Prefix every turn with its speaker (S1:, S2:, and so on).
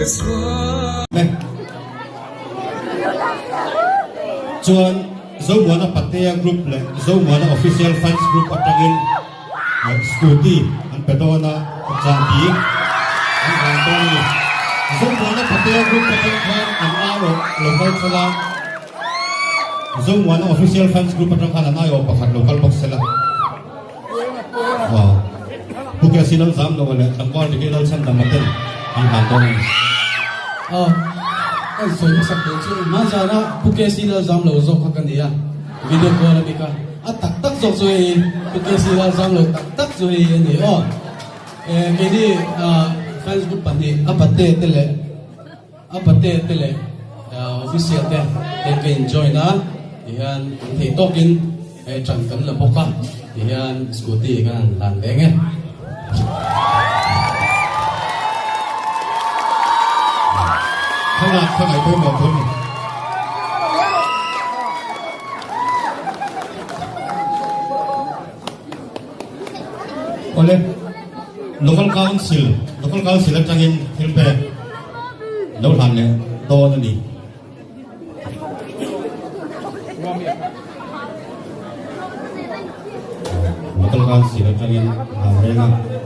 S1: Chuang Zomuansangan group le Zomuansangan official fans group atangin scooty an pedona jambi an antoni Zomuansangan group atangin an aro local sala Zomuansangan official fans group atangin an ayo pakhat local box sala bukan sinal zam lo le tangkol dikenal san damaten an antoni
S2: Soy masak tu, mana na bukan sila jam lo zok akan dia video call lagi ka, tak zok soy bukan sila jam lo tak soy ni jadi Facebook pani apa tele official deh, kita enjoy na, dian tokin cangkem le boka, dian scooty kan landeng
S1: ข้างในเพิ่มมาเพิ่มoleh local council tangin hilpe đâu làm nè to nó đi local council tangin làm đây là